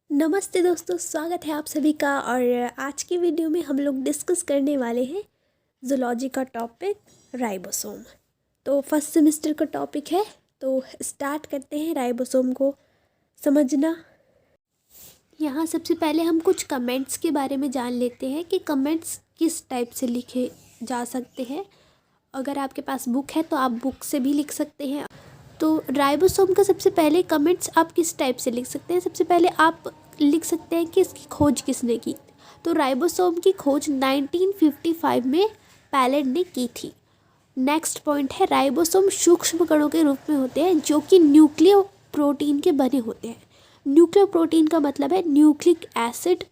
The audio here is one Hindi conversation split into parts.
नमस्ते दोस्तों, स्वागत है आप सभी का। और आज की वीडियो में हम लोग डिस्कस करने वाले हैं जूलॉजी का टॉपिक राइबोसोम। तो फर्स्ट सेमेस्टर का टॉपिक है, तो स्टार्ट करते हैं राइबोसोम को समझना। यहाँ सबसे पहले हम कुछ कमेंट्स के बारे में जान लेते हैं कि कमेंट्स किस टाइप से लिखे जा सकते हैं। अगर आपके पास बुक है तो आप बुक से भी लिख सकते हैं। तो राइबोसोम का सबसे पहले कमेंट्स आप किस टाइप से लिख सकते हैं। सबसे पहले आप लिख सकते हैं कि इसकी खोज किसने की। तो राइबोसोम की खोज 1955 में पैलेट ने की थी। नेक्स्ट पॉइंट है, राइबोसोम सूक्ष्म कणों के रूप में होते हैं जो कि न्यूक्लियो प्रोटीन के बने होते हैं। न्यूक्लियो प्रोटीन का मतलब है न्यूक्लिक एसिड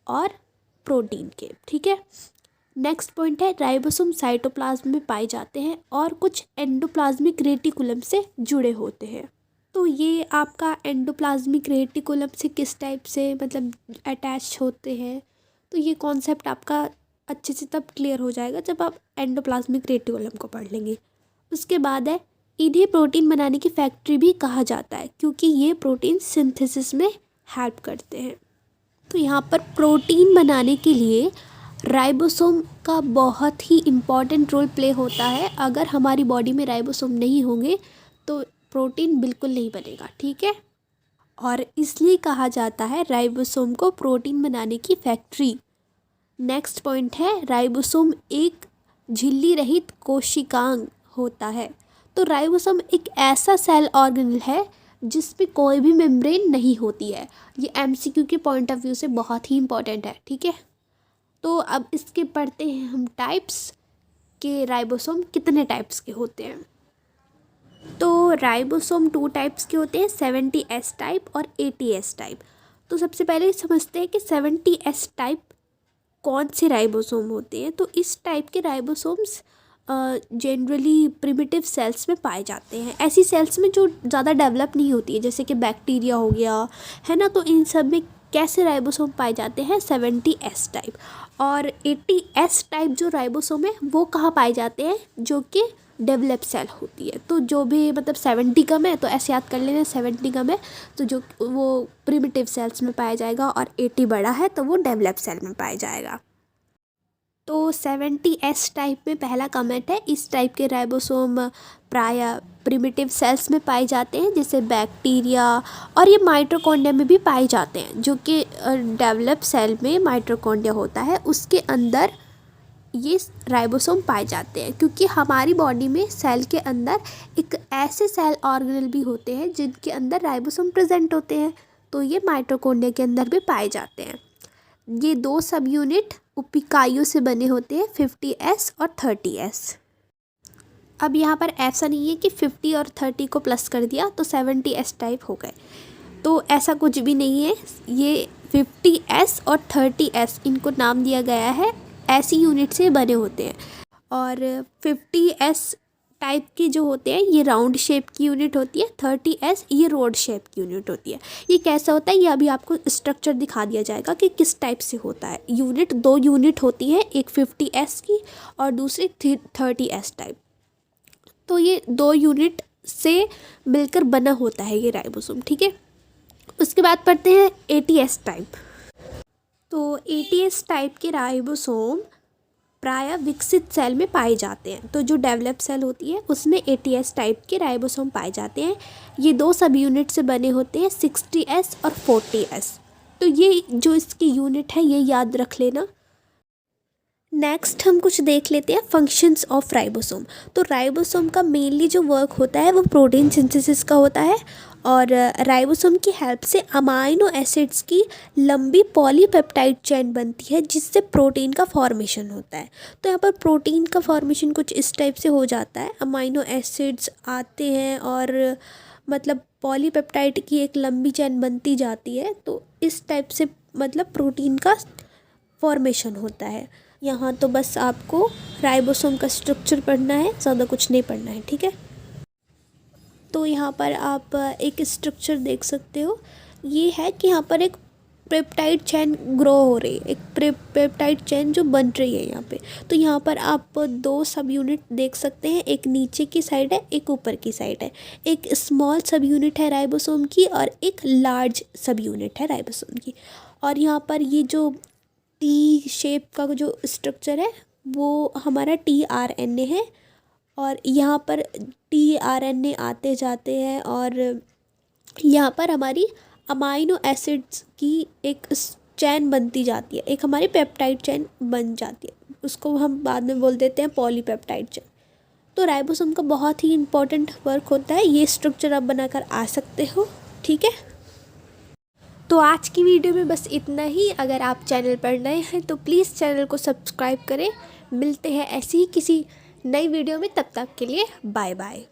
और प्रोटीन के, ठीक है। नेक्स्ट पॉइंट है, राइबोसोम साइटोप्लाज्म में पाए जाते हैं और कुछ एंडोप्लाज्मिक रेटिकुलम से जुड़े होते हैं। तो ये आपका एंडोप्लाज्मिक रेटिकुलम से किस टाइप से मतलब अटैच होते हैं, तो ये कॉन्सेप्ट आपका अच्छे से तब क्लियर हो जाएगा जब आप एंडोप्लाज्मिक रेटिकुलम को पढ़ लेंगे। उसके बाद है, इन्हें प्रोटीन बनाने की फैक्ट्री भी कहा जाता है क्योंकि ये प्रोटीन सिंथेसिस में हेल्प करते हैं। तो यहाँ पर प्रोटीन बनाने के लिए राइबोसोम का बहुत ही इम्पॉर्टेंट रोल प्ले होता है। अगर हमारी बॉडी में राइबोसोम नहीं होंगे तो प्रोटीन बिल्कुल नहीं बनेगा, ठीक है। और इसलिए कहा जाता है राइबोसोम को प्रोटीन बनाने की फैक्ट्री। नेक्स्ट पॉइंट है, राइबोसोम एक झिल्ली रहित कोशिकांग होता है। तो राइबोसोम एक ऐसा सेल ऑर्गेनेल है जिसमें कोई भी मेम्ब्रेन नहीं होती है। ये एमसीक्यू के पॉइंट ऑफ व्यू से बहुत ही इंपॉर्टेंट है, ठीक है। तो अब इसके पढ़ते हैं हम टाइप्स के राइबोसोम कितने टाइप्स के होते हैं। तो राइबोसोम 2 टाइप्स के होते हैं, 70S टाइप और 80S टाइप। तो सबसे पहले समझते हैं कि 70S टाइप कौन से राइबोसोम होते हैं। तो इस टाइप के राइबोसोम्स जनरली प्रिमिटिव सेल्स में पाए जाते हैं, ऐसी सेल्स में जो ज़्यादा डेवलप नहीं होती है, जैसे कि बैक्टीरिया हो गया, है ना। तो इन सब में कैसे राइबोसोम पाए जाते हैं, 70S टाइप। और 80S टाइप जो राइबोसोम है वो कहाँ पाए जाते हैं, जो कि डेवलप सेल होती है। तो जो भी मतलब 70 कम है तो ऐसे याद कर लेना, 70 कम है तो जो वो प्रिमिटिव सेल्स में पाया जाएगा, और 80 बड़ा है तो वो डेवलप सेल में पाया जाएगा। तो 70S टाइप में पहला कमेंट है, इस टाइप के राइबोसोम प्रायः प्रिमिटिव सेल्स में पाए जाते हैं जैसे बैक्टीरिया, और ये माइटोकॉन्ड्रिया में भी पाए जाते हैं, जो कि डेवलप सेल में माइटोकॉन्ड्रिया होता है उसके अंदर ये राइबोसोम पाए जाते हैं। क्योंकि हमारी बॉडी में सेल के अंदर एक ऐसे सेल ऑर्गेनेल भी होते हैं जिनके अंदर राइबोसोम प्रेजेंट होते हैं, तो ये माइटोकॉन्ड्रिया के अंदर भी पाए जाते हैं। ये 2 सब यूनिट उपिकाइयों से बने होते हैं, 50S और 30S। अब यहाँ पर ऐसा नहीं है कि 50 और 30 को प्लस कर दिया तो 70S टाइप हो गए, तो ऐसा कुछ भी नहीं है। ये 50S और 30S इनको नाम दिया गया है, ऐसी यूनिट से बने होते हैं। और 50S टाइप के जो होते हैं ये राउंड शेप की यूनिट होती है, 30S ये रोड शेप की यूनिट होती है। ये कैसा होता है, ये अभी आपको स्ट्रक्चर दिखा दिया जाएगा कि किस टाइप से होता है। यूनिट 2 यूनिट होती है, एक 50S की और दूसरी 30S टाइप। तो ये 2 यूनिट से मिलकर बना होता है ये राइबोसोम, ठीक है। उसके बाद पढ़ते हैं 80S टाइप। तो 80S टाइप के राइबोसोम प्रायः विकसित सेल में पाए जाते हैं। तो जो डेवलप सेल होती है उसमें 80S टाइप के राइबोसोम पाए जाते हैं। ये 2 सब यूनिट से बने होते हैं, 60S और 40S। तो ये जो इसकी यूनिट है ये याद रख लेना। नेक्स्ट हम कुछ देख लेते हैं फंक्शंस ऑफ राइबोसोम। तो राइबोसोम का मेनली जो वर्क होता है वो प्रोटीन सिंथेसिस का होता है, और राइबोसोम की हेल्प से अमाइनो एसिड्स की लंबी पॉलीपेप्टाइड चेन बनती है जिससे प्रोटीन का फॉर्मेशन होता है। तो यहाँ पर प्रोटीन का फॉर्मेशन कुछ इस टाइप से हो जाता है, अमाइनो एसिड्स आते हैं और मतलब पॉलीपेप्टाइड की एक लंबी चेन बनती जाती है, तो इस टाइप से मतलब प्रोटीन का फॉर्मेशन होता है। यहाँ तो बस आपको राइबोसोम का स्ट्रक्चर पढ़ना है, ज़्यादा कुछ नहीं पढ़ना है, ठीक है। तो यहाँ पर आप एक स्ट्रक्चर देख सकते हो, ये है कि यहाँ पर एक पेप्टाइड चेन ग्रो हो रही है, एक पेप्टाइड चेन जो बन रही है यहाँ पे। तो यहाँ पर आप 2 सब यूनिट देख सकते हैं, एक नीचे की साइड है, एक ऊपर की साइड है। एक स्मॉल सब यूनिट है राइबोसोम की और एक लार्ज सब यूनिट है राइबोसोम की। और यहाँ पर ये जो टी शेप का जो स्ट्रक्चर है वो हमारा tRNA है, और यहाँ पर tRNA आते जाते हैं और यहाँ पर हमारी अमाइनो एसिड्स की एक चैन बनती जाती है, एक हमारी पेप्टाइड चैन बन जाती है, उसको हम बाद में बोल देते हैं पॉलीपेप्टाइड चैन। तो राइबोसोम का बहुत ही इम्पोर्टेंट वर्क होता है, ये स्ट्रक्चर आप बनाकर आ सकते हो, ठीक है। तो आज की वीडियो में बस इतना ही। अगर आप चैनल पर नए हैं तो प्लीज़ चैनल को सब्सक्राइब करें। मिलते हैं ऐसी ही किसी नई वीडियो में, तब तक के लिए बाय बाय।